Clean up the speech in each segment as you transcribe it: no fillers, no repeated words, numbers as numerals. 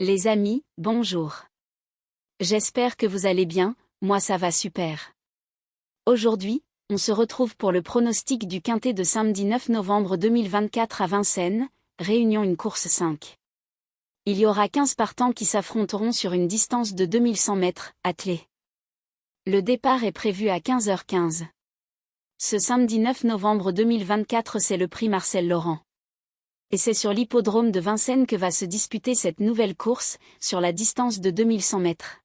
Les amis, bonjour. J'espère que vous allez bien, moi ça va super. Aujourd'hui, on se retrouve pour le pronostic du quintet de samedi 9 novembre 2024 à Vincennes, Réunion 1 course 5. Il y aura 15 partants qui s'affronteront sur une distance de 2100 mètres, attelés. Le départ est prévu à 15h15. Ce samedi 9 novembre 2024 c'est le prix Marcel Laurent. Et c'est sur l'hippodrome de Vincennes que va se disputer cette nouvelle course, sur la distance de 2100 mètres.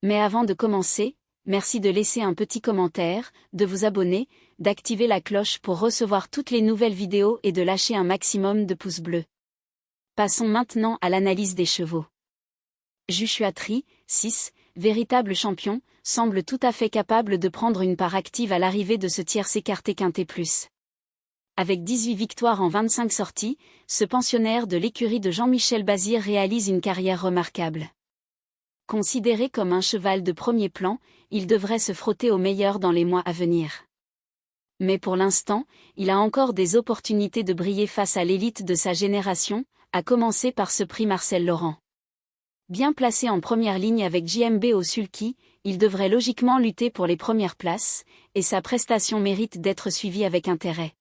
Mais avant de commencer, merci de laisser un petit commentaire, de vous abonner, d'activer la cloche pour recevoir toutes les nouvelles vidéos et de lâcher un maximum de pouces bleus. Passons maintenant à l'analyse des chevaux. Joshua Tree, 6, véritable champion, semble tout à fait capable de prendre une part active à l'arrivée de ce tierce écarté quintet plus. Avec 18 victoires en 25 sorties, ce pensionnaire de l'écurie de Jean-Michel Bazir réalise une carrière remarquable. Considéré comme un cheval de premier plan, il devrait se frotter au meilleur dans les mois à venir. Mais pour l'instant, il a encore des opportunités de briller face à l'élite de sa génération, à commencer par ce prix Marcel Laurent. Bien placé en première ligne avec JMB au sulky, il devrait logiquement lutter pour les premières places, et sa prestation mérite d'être suivie avec intérêt.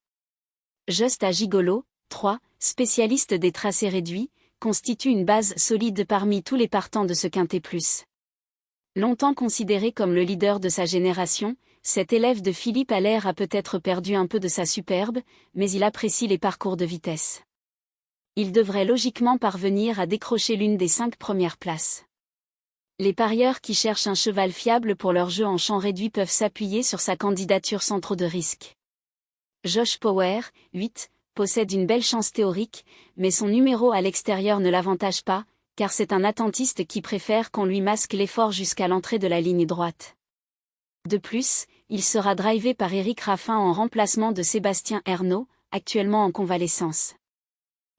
Just à Gigolo, 3, spécialiste des tracés réduits, constitue une base solide parmi tous les partants de ce quintet plus. Longtemps considéré comme le leader de sa génération, cet élève de Philippe Allaire a peut-être perdu un peu de sa superbe, mais il apprécie les parcours de vitesse. Il devrait logiquement parvenir à décrocher l'une des 5 premières places. Les parieurs qui cherchent un cheval fiable pour leur jeu en champ réduit peuvent s'appuyer sur sa candidature sans trop de risques. Josh Power, 8, possède une belle chance théorique, mais son numéro à l'extérieur ne l'avantage pas, car c'est un attentiste qui préfère qu'on lui masque l'effort jusqu'à l'entrée de la ligne droite. De plus, il sera drivé par Éric Raffin en remplacement de Sébastien Ernaud, actuellement en convalescence.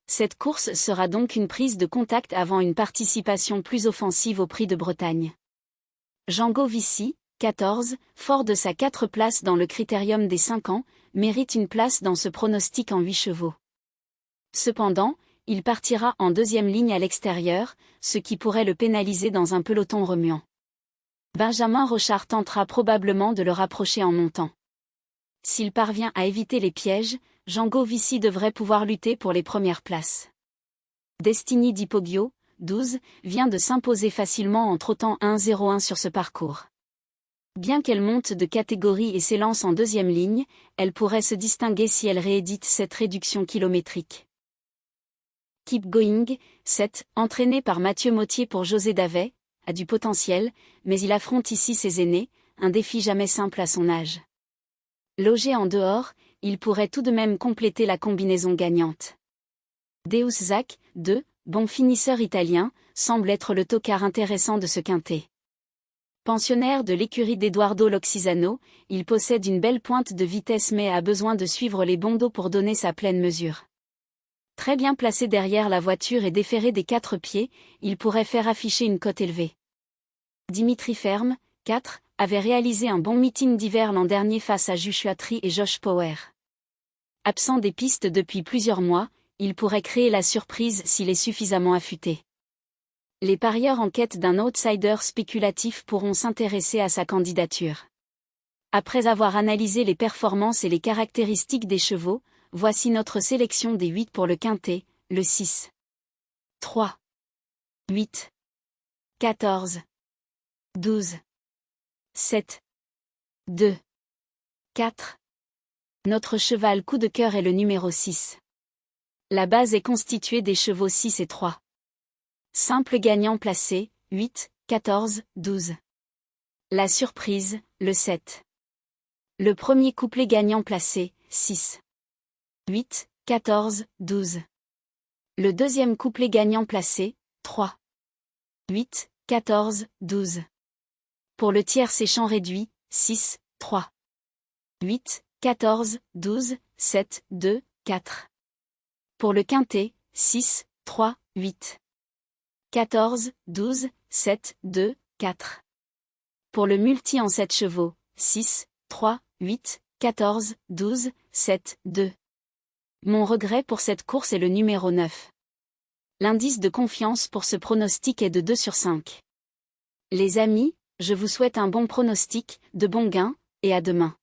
Cette course sera donc une prise de contact avant une participation plus offensive au Prix de Bretagne. Django Vici, 14, fort de sa 4 places dans le critérium des 5 ans, mérite une place dans ce pronostic en 8 chevaux. Cependant, il partira en deuxième ligne à l'extérieur, ce qui pourrait le pénaliser dans un peloton remuant. Benjamin Rochard tentera probablement de le rapprocher en montant. S'il parvient à éviter les pièges, Django Vici devrait pouvoir lutter pour les premières places. Destiny d'Hippogio, 12, vient de s'imposer facilement en trottant 1-0-1 sur ce parcours. Bien qu'elle monte de catégorie et s'élance en deuxième ligne, elle pourrait se distinguer si elle réédite cette réduction kilométrique. Keep Going, 7, entraîné par Mathieu Mottier pour José Davet, a du potentiel, mais il affronte ici ses aînés, un défi jamais simple à son âge. Logé en dehors, il pourrait tout de même compléter la combinaison gagnante. Deus Zac, 2, bon finisseur italien, semble être le tocard intéressant de ce quintet. Pensionnaire de l'écurie d'Eduardo Loxisano, il possède une belle pointe de vitesse mais a besoin de suivre les bons dos pour donner sa pleine mesure. Très bien placé derrière la voiture et déféré des 4 pieds, il pourrait faire afficher une cote élevée. Dimitri Ferme, 4, avait réalisé un bon meeting d'hiver l'an dernier face à Joshua Tree et Josh Power. Absent des pistes depuis plusieurs mois, il pourrait créer la surprise s'il est suffisamment affûté. Les parieurs en quête d'un outsider spéculatif pourront s'intéresser à sa candidature. Après avoir analysé les performances et les caractéristiques des chevaux, voici notre sélection des 8 pour le quintet, le 6. 3. 8. 14. 12. 7. 2. 4. Notre cheval coup de cœur est le numéro 6. La base est constituée des chevaux 6 et 3. Simple gagnant placé, 8, 14, 12. La surprise, le 7. Le premier couplet gagnant placé, 6. 8, 14, 12. Le deuxième couplet gagnant placé, 3. 8, 14, 12. Pour le tierce et champ réduit, 6, 3. 8, 14, 12, 7, 2, 4. Pour le quintet, 6, 3, 8. 14, 12, 7, 2, 4. Pour le multi en 7 chevaux, 6, 3, 8, 14, 12, 7, 2. Mon regret pour cette course est le numéro 9. L'indice de confiance pour ce pronostic est de 2 sur 5. Les amis, je vous souhaite un bon pronostic, de bons gains, et à demain.